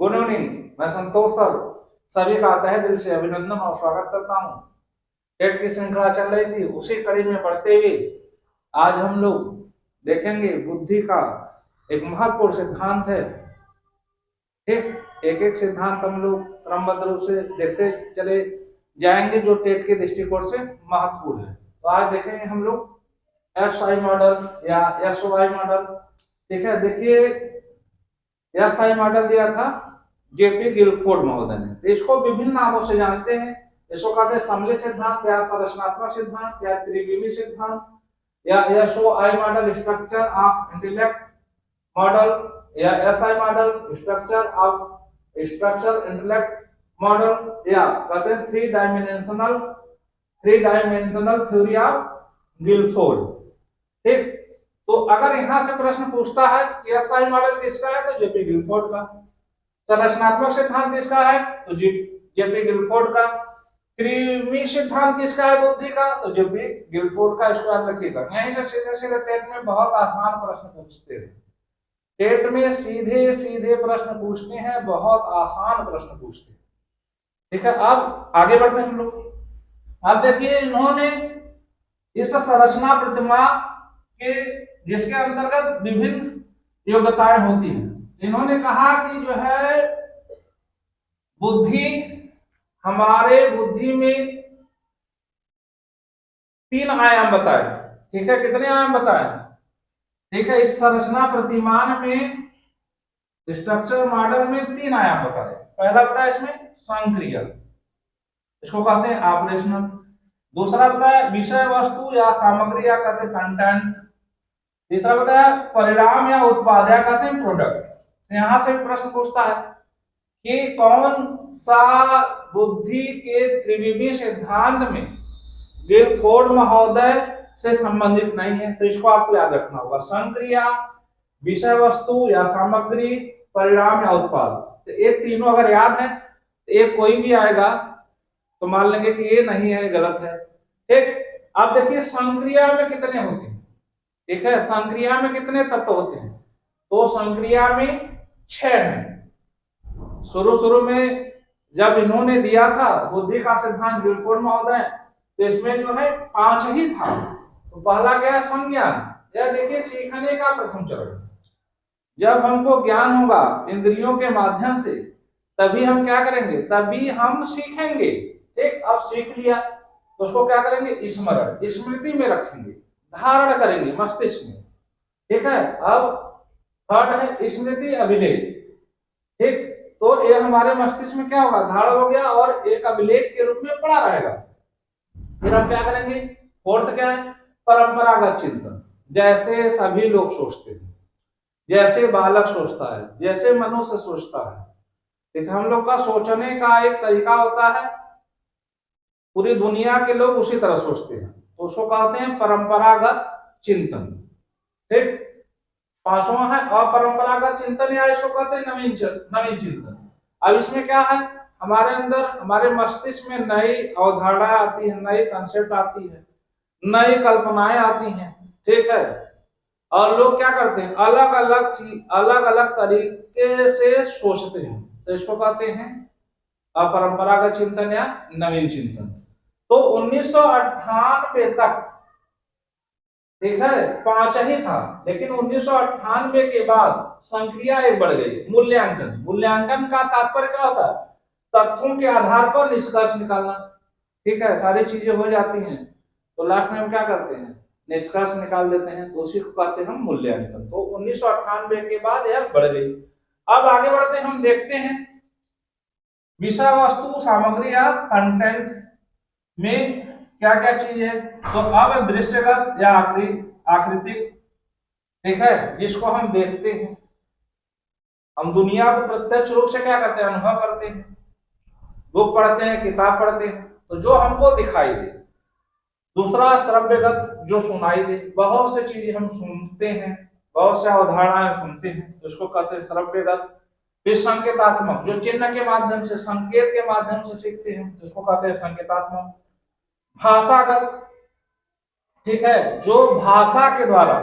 Good evening. मैं संतोष sir सभी का तहे दिल से अभिनंदन और स्वागत करता हूँ। टेट की श्रृंखला चल रही थी, उसी कड़ी में बढ़ते हुए आज हम लोग देखेंगे बुद्धि का एक महत्वपूर्ण सिद्धांत है। ठीक, एक एक सिद्धांत हम लोग क्रमबद्ध रूप से देखते चले जाएंगे जो टेट के दृष्टिकोण से महत्वपूर्ण है। तो आज देखेंगे हम लोग एसआई मॉडल या एसओआई मॉडल। ठीक है, देखिए एसआई मॉडल दिया था जेपी गिलफोर्ड महोदय ने। तो इसको विभिन्न नामों से जानते हैं। इसको कहते हैं सम्मिलित सिद्धांत या संरचनात्मक सिद्धांत या त्रिविमी सिद्धांत या SOI model structure of intellect model या SI model structure of intellect model या कहते हैं three dimensional theory of Guilford. ठीक, तो अगर यहां से प्रश्न पूछता है कि एसआई मॉडल किसका है तो जेपी गिलफोर्ड का। संरचनात्मक सिद्धांत किसका है तो जेपी गिलफोर्ड का। त्रिविमी सिद्धांत किसका है बुद्धि का तो जेपी गिलफोर्ड का। इसको याद रखिएगा। यहीं से सीधे सीधे टेट में बहुत आसान प्रश्न पूछते हैं। टेट में सीधे सीधे प्रश्न पूछते हैं, बहुत आसान प्रश्न पूछते हैं। ठीक है, अब आगे बढ़ते हैं हम लोग। अब देखिए इन्होंने इस संरचना प्रतिमा के जिसके अंतर्गत विभिन्न योग्यताएं होती हैं, इन्होंने कहा कि जो है बुद्धि, हमारे बुद्धि में 3 आयाम बताए। ठीक है, कितने आयाम बताए? ठीक है, इस संरचना प्रतिमान में स्ट्रक्चर मॉडल में 3 आयाम बताए। पहला बताया इसमें संक्रिया, इसको कहते हैं ऑपरेशनल। दूसरा बताया विषय वस्तु या सामग्री या कहते हैं कंटेंट। तीसरा बताया परिणाम या उत्पाद या कहते हैं प्रोडक्ट। यहां से प्रश्न पूछता है कि कौन सा बुद्धि के त्रिविमी सिद्धांत में गिलफोर्ड महोदय से संबंधित नहीं है। तो इसको आपको याद रखना होगा, संक्रिया, विषय वस्तु या सामग्री, परिणाम या उत्पाद। तो ये तीनों अगर याद है तो एक कोई भी आएगा तो मान लेंगे कि ये नहीं है, गलत है। ठीक, अब देखिए संक्रिया में कितने होते हैं। ठीक है, संक्रिया में कितने तत्व होते हैं तो संक्रिया में 6 हैं। शुरू में जब इन्होंने दिया था बुद्धि का सिद्धांत गिलफोर्ड महोदय, तो इसमें जो है 5 ही था। तो पहला क्या है संज्ञान। यह देखिए सीखने का प्रथम चरण। जब हमको ज्ञान होगा इंद्रियों के माध्यम से तभी हम क्या करेंगे, तभी हम सीखेंगे। ठीक, अब सीख लिया तो उसको क्या करेंगे, स्मरण, स्मृति में रखेंगे, धारण करेंगे मस्तिष्क में। ठीक है, अब थर्ड है स्मृति अभिलेख। ठीक, तो ये हमारे मस्तिष्क में क्या होगा, धारण हो गया और एक अभिलेख के रूप में पड़ा रहेगा। फिर हम क्या करेंगे, फोर्थ क्या है, परंपरागत चिंतन। जैसे सभी लोग सोचते हैं, जैसे बालक सोचता है, जैसे मनुष्य सोचता है। ठीक, हम लोग का सोचने का एक तरीका होता है, पूरी दुनिया के लोग उसी तरह सोचते हैं, तो उसको कहते हैं परंपरागत चिंतन। ठीक, पांचवा है अपरंपरागत चिंतन या इसको कहते हैं नवीन चिंतन। अब इसमें क्या है, हमारे अंदर, हमारे मस्तिष्क में नई अवधारणाएं आती है, नई कंसेप्ट आती है, नई कल्पनाएं आती हैं। ठीक है, और लोग क्या करते हैं, अलग अलग तरीके से सोचते हैं, तो इसको कहते हैं अपरंपरागत चिंतन या नवीन चिंतन। तो 1998 तक, ठीक है, 5 ही था, लेकिन 1998 के बाद संक्रिया एक बढ़ गई, मूल्यांकन। मूल्यांकन का तात्पर्य क्या होता है, तथ्यों के आधार पर निष्कर्ष निकालना। ठीक है, सारी चीजें हो जाती हैं तो लास्ट में हम क्या करते हैं, निष्कर्ष निकाल देते हैं, तो उसी को कहते हैं हम मूल्यांकन। तो 1998 के बाद यह बढ़ गई। अब आगे बढ़ते हैं, हम देखते हैं विषय वस्तु सामग्री या कंटेंट में क्या क्या चीज है। तो अब दृश्यगत या आकृतिक, ठीक है, जिसको हम देखते हैं, हम दुनिया को प्रत्यक्ष रूप से क्या करते हैं, अनुभव करते हैं, बुक पढ़ते हैं, किताब पढ़ते हैं, तो जो हमको दिखाई दे। दूसरा श्रव्यगत, जो सुनाई दे, बहुत से चीजें हम सुनते हैं, बहुत से अवधारणाएं सुनते हैं, तो उसको कहते हैं श्रव्यगत। फिर संकेतात्मक, जो चिन्ह के माध्यम से, संकेत के माध्यम से सीखते हैं, तो उसको कहते हैं संकेतात्मक। भाषागत, ठीक है, जो भाषा के द्वारा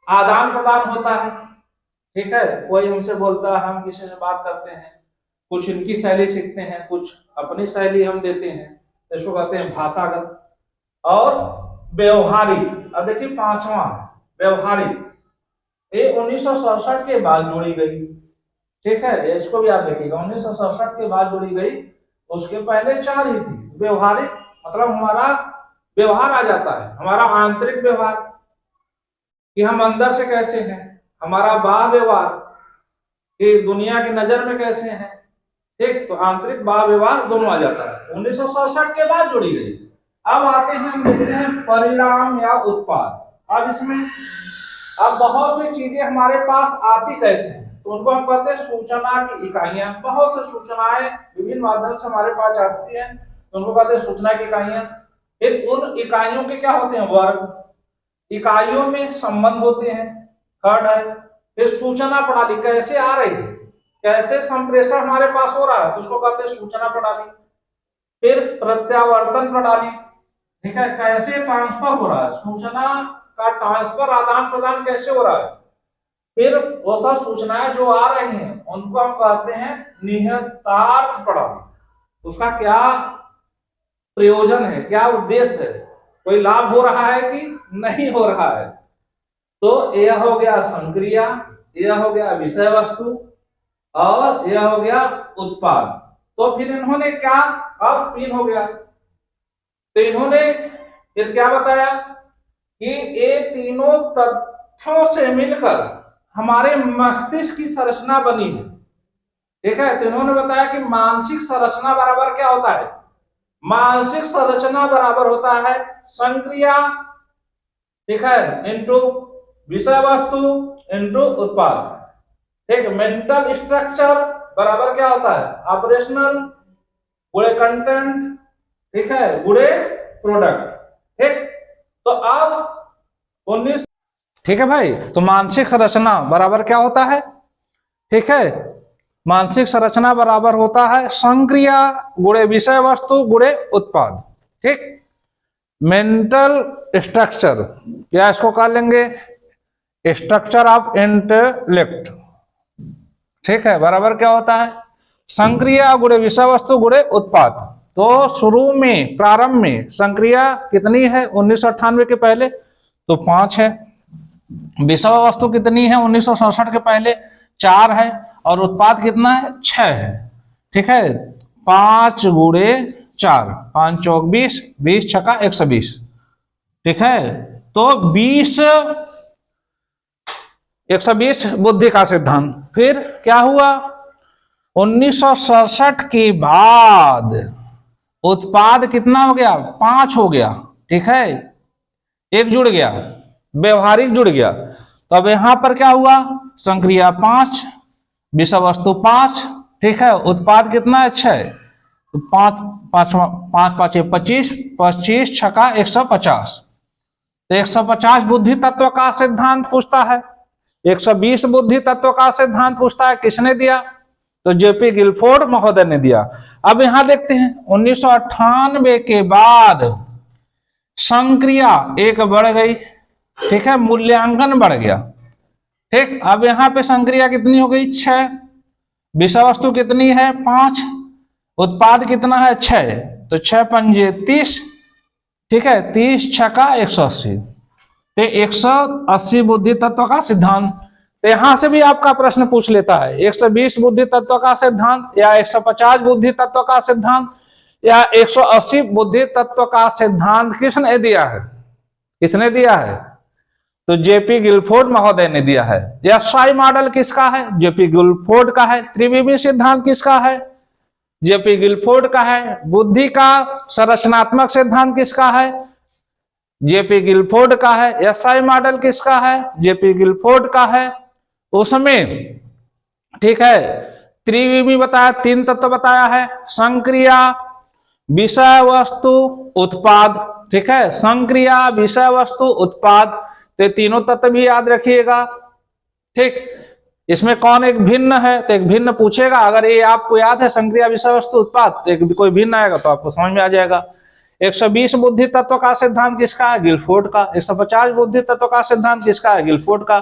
आदान प्रदान होता है, ठीक है, कोई हमसे बोलता है, हम किसी से बात करते हैं, कुछ इनकी शैली सीखते हैं, कुछ अपनी शैली हम देते हैं, तो इसको कहते हैं भाषागत। और व्यवहारिक, अब देखिए पांचवा व्यवहारिक, ये 1967 के बाद जोड़ी गई। ठीक है, इसको भी आप देखिएगा, 1967 के बाद जोड़ी गई, उसके पहले 4 ही थी। व्यवहारिक मतलब हमारा व्यवहार आ जाता है, हमारा आंतरिक व्यवहार कि हम अंदर से कैसे हैं, हमारा बाह्य व्यवहार कि दुनिया की नजर में कैसे हैं। ठीक, तो आंतरिक बाह्य व्यवहार दोनों आ जाता है, 1967 के बाद जोड़ी गई। अब आते हैं, हम देखते हैं परिणाम या उत्पाद। अब इसमें अब बहुत सी चीजें हमारे पास आती कैसे हैं, तो उनको हम कहते हैं सूचना की इकाइयां। बहुत से सूचनाएं विभिन्न माध्यम से हमारे पास आती हैं, तो उनको कहते हैं सूचना की इकाइयां। फिर उन इकाइयों के क्या होते हैं, वर्ग, इकाइयों में संबंध होते हैं, थर्ड है। फिर सूचना प्रणाली कैसे आ रही है, कैसे संप्रेषण हमारे पास हो रहा है, तो उसको कहते हैं सूचना प्रणाली। फिर प्रत्यावर्तन प्रणाली, ठीक है, कैसे ट्रांसफर हो रहा है, सूचना का ट्रांसफर, आदान प्रदान कैसे हो रहा है। फिर वो सब सूचनाएं जो आ रही हैं उनको हम कहते हैं निहितार्थ प्रणाली, उसका क्या प्रयोजन है, क्या उद्देश्य है, कोई लाभ हो रहा है कि नहीं हो रहा है। तो यह हो गया संक्रिया, यह हो गया विषय वस्तु, और यह हो गया उत्पाद। तो फिर इन्होंने क्या, अब 3 हो गया, तो इन्होंने फिर क्या बताया कि ये तीनों तथ्यों से मिलकर हमारे मस्तिष्क की संरचना बनी है। ठीक है, तो इन्होंने बताया कि मानसिक संरचना बराबर क्या होता है, मानसिक संरचना बराबर होता है संक्रिया, ठीक है, इनटू विषय वस्तु इनटू उत्पाद। ठीक, मेंटल स्ट्रक्चर बराबर क्या होता है, ऑपरेशनल गुणे कंटेंट, ठीक है, गुणे प्रोडक्ट। ठीक, तो अब 19, ठीक है भाई, तो मानसिक संरचना बराबर क्या होता है, ठीक है, मानसिक संरचना बराबर होता है संक्रिया गुणे विषय वस्तु गुणे उत्पाद। ठीक, मेंटल स्ट्रक्चर, क्या इसको कह लेंगे, स्ट्रक्चर ऑफ इंटेलेक्ट। ठीक है, बराबर क्या होता है संक्रिया गुणे विषय वस्तु गुणे उत्पाद। तो शुरू में, प्रारंभ में संक्रिया कितनी है 1998 के पहले, तो 5 है। विषय वस्तु कितनी है 1967 के पहले, 4 है। और उत्पाद कितना है, 6 है। ठीक है, 5 गुणे 4, 5 चौक 20, 20 छक्का 120। ठीक है, तो 120 बुद्धि का सिद्धांत। फिर क्या हुआ, 1967 के बाद उत्पाद कितना हो गया, 5 हो गया। ठीक है, एक जुड़ गया, व्यवहारिक जुड़ गया। तो अब यहां पर क्या हुआ, संक्रिया 5, विषय वस्तु 5, ठीक है, उत्पाद कितना है 6, तो 5 5 25, 25 छक्का 150। तो 150 बुद्धि तत्व का सिद्धांत पूछता है, 120 बुद्धि तत्व का सिद्धांत पूछता है, किसने दिया, तो जेपी गिलफोर्ड महोदय ने दिया। अब यहां देखते हैं 1998 के बाद संक्रिया एक बढ़ गई, ठीक है, मूल्यांकन बढ़ गया। ठीक, अब यहां पे संक्रिया कितनी हो गई 6, विषय वस्तु कितनी है 5, उत्पाद कितना है 6, तो 6 पंजे 30, ठीक है, 30 छक्का 180, तो 180 बुद्धि तत्व का सिद्धांत। तो यहां से भी आपका प्रश्न पूछ लेता है 120 बुद्धि तत्व का सिद्धांत, या 150 बुद्धि तत्व का सिद्धांत, या 180 बुद्धि तत्व का सिद्धांत किसने दिया है, किसने दिया है, तो जेपी गिलफोर्ड महोदय ने दिया है। एसआई मॉडल किसका है, जेपी गिलफोर्ड का है। त्रिविमी सिद्धांत किसका है, जेपी गिलफोर्ड का है। बुद्धि का संरचनात्मक सिद्धांत किसका है, जेपी गिलफोर्ड का है। एसआई मॉडल किसका है, जेपी गिलफोर्ड का है। उसमें ठीक है त्रिविमी बताया, 3 तत्व बताया है, संक्रिया विषय वस्तु उत्पाद। ठीक है, संक्रिया विषय वस्तु उत्पाद, तो तीनों तत्व भी याद रखिएगा। ठीक, इसमें कौन एक भिन्न है, तो एक भिन्न पूछेगा, अगर ये आपको याद है संक्रिया विषय वस्तु उत्पाद, तो एक कोई भिन्न आएगा तो आपको समझ में आ जाएगा। 120 बुद्धि तत्व का सिद्धांत किसका है, गिलफोर्ड का। 150 बुद्धि तत्व का सिद्धांत किसका है, गिलफोर्ड का।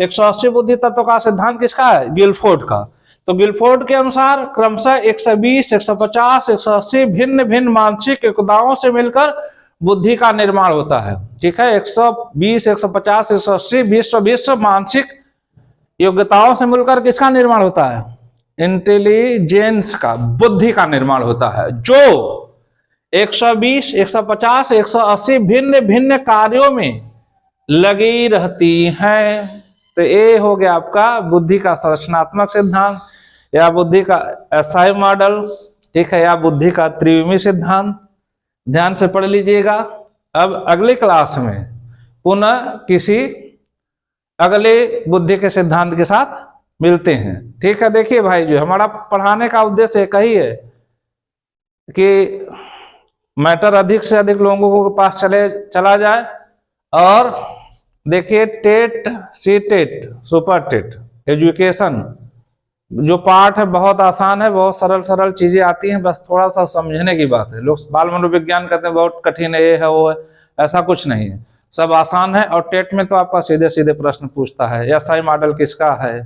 180 बुद्धि तत्व का सिद्धांत किसका है? गिलफोर्ड का। तो गिलफोर्ड के अनुसार क्रमशः 120, 150, 180 भिन्न भिन्न मानसिक योग्यताओं से मिलकर बुद्धि का निर्माण होता है। ठीक है, 120, 150, 180 20 मानसिक योग्यताओं से मिलकर किसका निर्माण होता है? इंटेलिजेंस का, बुद्धि का निर्माण होता है, जो 120, 150, 180 भिन्न भिन्न कार्यों में लगी रहती हैं। तो ये हो गया आपका बुद्धि का संरचनात्मक सिद्धांत या बुद्धि का एसआई मॉडल। ठीक है, या बुद्धि का त्रिविमी सिद्धांत। ध्यान से पढ़ लीजिएगा। अब अगली क्लास में पुनः किसी अगले बुद्धि के सिद्धांत के साथ मिलते हैं। ठीक है, देखिए भाई, जो हमारा पढ़ाने का उद्देश्य एक ही है कि मैटर अधिक से अधिक लोगों के पास चला जाए। और देखिए, TET, C TET, super TET, education जो पाठ है बहुत आसान है, बहुत सरल सरल चीजें आती हैं, बस थोड़ा सा समझने की बात है। लोग बाल मनोविज्ञान कहते हैं बहुत कठिन है, ये है वो है, ऐसा कुछ नहीं है, सब आसान है। और टेट में तो आपका सीधे सीधे प्रश्न पूछता है, एसआई मॉडल किसका है।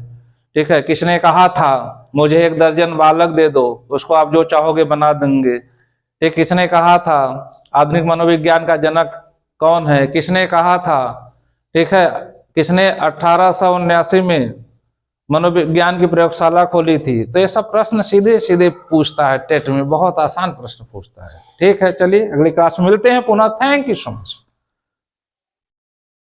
ठीक है, किसने कहा था मुझे 1 दर्जन बालक दे दो, उसको आप जो चाहोगे बना देंगे। ठीक, किसने कहा था आधुनिक मनोविज्ञान का जनक कौन है, किसने कहा था। ठीक है, किसने 1879 में मनोविज्ञान की प्रयोगशाला खोली थी। तो ये सब प्रश्न सीधे सीधे पूछता है टेट में, बहुत आसान प्रश्न पूछता है। ठीक है, चलिए अगली क्लास में मिलते हैं पुनः। Thank you so much.